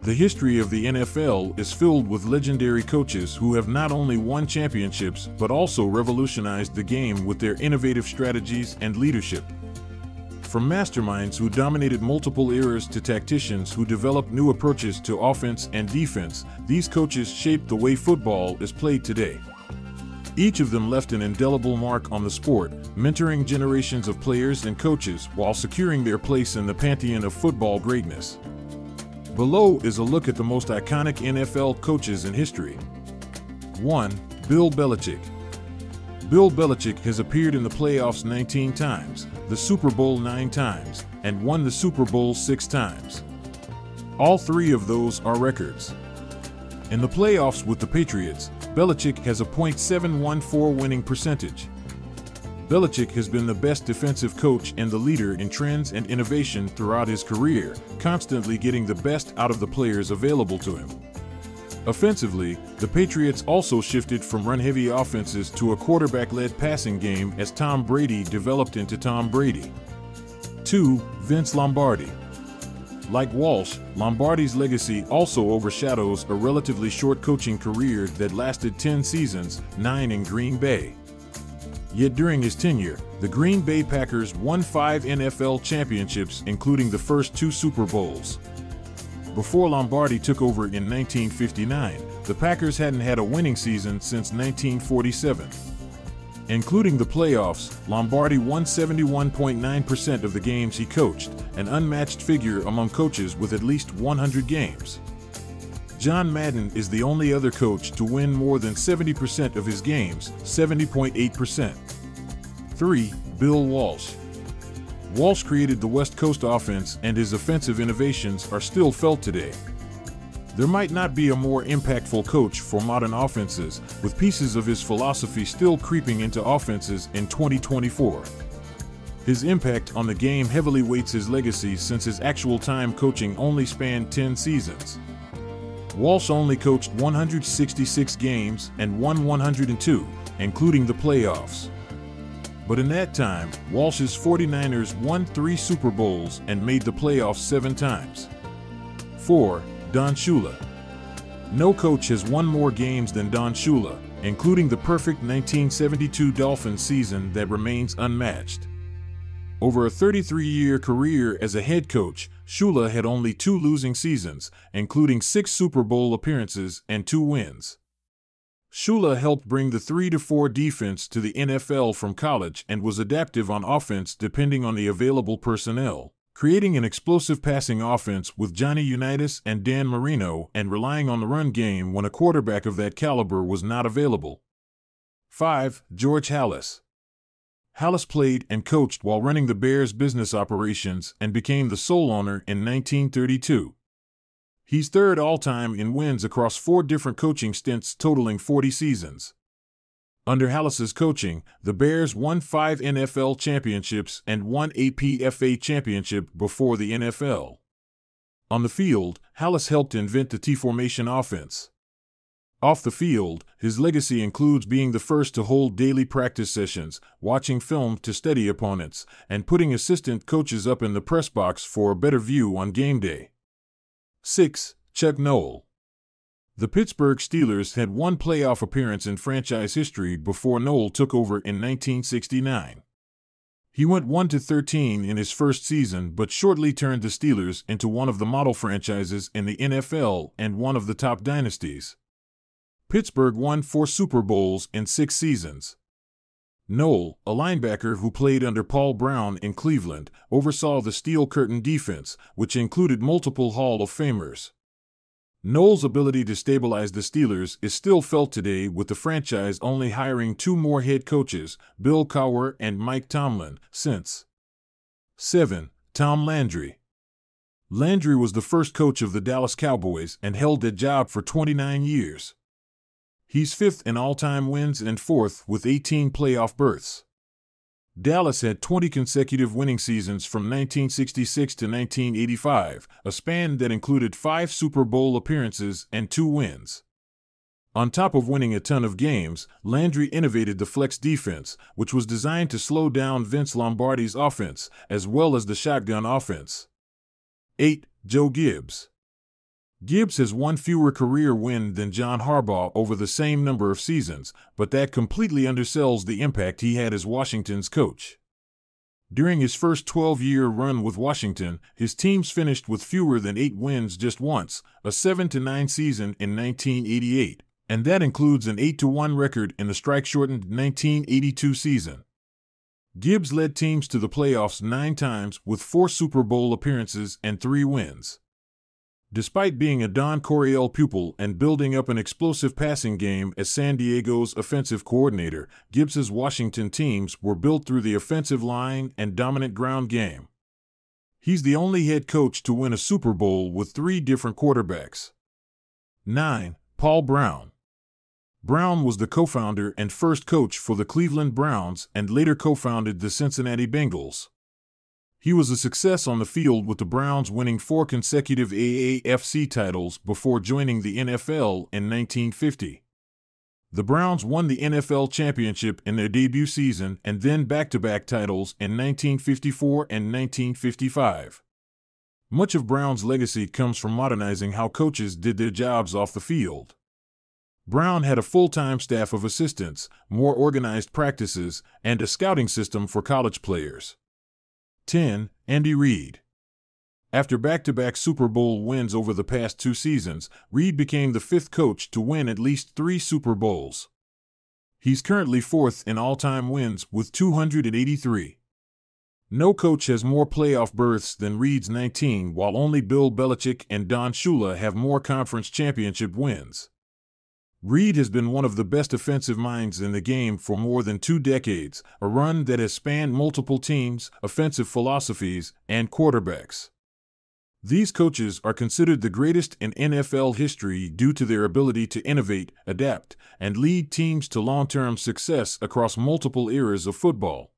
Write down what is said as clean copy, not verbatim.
The history of the NFL is filled with legendary coaches who have not only won championships but also revolutionized the game with their innovative strategies and leadership. From masterminds who dominated multiple eras to tacticians who developed new approaches to offense and defense, these coaches shaped the way football is played today. Each of them left an indelible mark on the sport, mentoring generations of players and coaches while securing their place in the pantheon of football greatness. Below is a look at the most iconic NFL coaches in history. 1. Bill Belichick. Bill Belichick has appeared in the playoffs 19 times, the Super Bowl 9 times, and won the Super Bowl 6 times. All 3 of those are records. In the playoffs with the Patriots, Belichick has a .714 winning percentage. Belichick has been the best defensive coach and the leader in trends and innovation throughout his career, constantly getting the best out of the players available to him. Offensively, the Patriots also shifted from run-heavy offenses to a quarterback-led passing game as Tom Brady developed into Tom Brady. 2. Vince Lombardi. Like Walsh, Lombardi's legacy also overshadows a relatively short coaching career that lasted 10 seasons, 9 in Green Bay. Yet during his tenure, the Green Bay Packers won 5 NFL championships, including the first 2 Super Bowls. Before Lombardi took over in 1959, the Packers hadn't had a winning season since 1947. Including the playoffs, Lombardi won 71.9% of the games he coached, an unmatched figure among coaches with at least 100 games. John Madden is the only other coach to win more than 70% of his games, 70.8%. 3. Bill Walsh. Walsh created the West Coast offense, and his offensive innovations are still felt today. There might not be a more impactful coach for modern offenses, with pieces of his philosophy still creeping into offenses in 2024. His impact on the game heavily weights his legacy since his actual time coaching only spanned 10 seasons. Walsh only coached 166 games and won 102, including the playoffs. But in that time, Walsh's 49ers won 3 Super Bowls and made the playoffs 7 times. 4. Don Shula. No coach has won more games than Don Shula, including the perfect 1972 Dolphins season that remains unmatched. Over a 33-year career as a head coach, Shula had only 2 losing seasons, including 6 Super Bowl appearances and 2 wins. Shula helped bring the 3-4 defense to the NFL from college and was adaptive on offense depending on the available personnel, creating an explosive passing offense with Johnny Unitas and Dan Marino and relying on the run game when a quarterback of that caliber was not available. 5. George Halas. Halas played and coached while running the Bears' business operations and became the sole owner in 1932. He's third all-time in wins across 4 different coaching stints totaling 40 seasons. Under Halas's coaching, the Bears won 5 NFL championships and 1 APFA championship before the NFL. On the field, Halas helped invent the T-formation offense. Off the field, his legacy includes being the first to hold daily practice sessions, watching film to study opponents, and putting assistant coaches up in the press box for a better view on game day. 6. Chuck Noll. The Pittsburgh Steelers had 1 playoff appearance in franchise history before Noll took over in 1969. He went 1-13 in his first season but shortly turned the Steelers into one of the model franchises in the NFL and one of the top dynasties. Pittsburgh won 4 Super Bowls in 6 seasons. Noll, a linebacker who played under Paul Brown in Cleveland, oversaw the Steel Curtain defense, which included multiple Hall of Famers. Noll's ability to stabilize the Steelers is still felt today, with the franchise only hiring 2 more head coaches, Bill Cowher and Mike Tomlin, since. 7. Tom Landry. Landry was the first coach of the Dallas Cowboys and held that job for 29 years. He's 5th in all-time wins and 4th with 18 playoff berths. Dallas had 20 consecutive winning seasons from 1966 to 1985, a span that included 5 Super Bowl appearances and 2 wins. On top of winning a ton of games, Landry innovated the flex defense, which was designed to slow down Vince Lombardi's offense, as well as the shotgun offense. 8. Joe Gibbs. Gibbs has one fewer career win than John Harbaugh over the same number of seasons, but that completely undersells the impact he had as Washington's coach. During his first 12-year run with Washington, his teams finished with fewer than 8 wins just once, a 7-9 season in 1988, and that includes an 8-1 record in the strike-shortened 1982 season. Gibbs led teams to the playoffs 9 times with 4 Super Bowl appearances and 3 wins. Despite being a Don Coryell pupil and building up an explosive passing game as San Diego's offensive coordinator, Gibbs's Washington teams were built through the offensive line and dominant ground game. He's the only head coach to win a Super Bowl with 3 different quarterbacks. 9. Paul Brown. Brown was the co-founder and first coach for the Cleveland Browns and later co-founded the Cincinnati Bengals. He was a success on the field with the Browns winning 4 consecutive AAFC titles before joining the NFL in 1950. The Browns won the NFL championship in their debut season and then back-to-back titles in 1954 and 1955. Much of Brown's legacy comes from modernizing how coaches did their jobs off the field. Brown had a full-time staff of assistants, more organized practices, and a scouting system for college players. 10. Andy Reid. After back-to-back Super Bowl wins over the past 2 seasons, Reid became the 5th coach to win at least 3 Super Bowls. He's currently 4th in all-time wins with 283. No coach has more playoff berths than Reid's 19, while only Bill Belichick and Don Shula have more conference championship wins. Reid has been one of the best offensive minds in the game for more than 2 decades, a run that has spanned multiple teams, offensive philosophies, and quarterbacks. These coaches are considered the greatest in NFL history due to their ability to innovate, adapt, and lead teams to long-term success across multiple eras of football.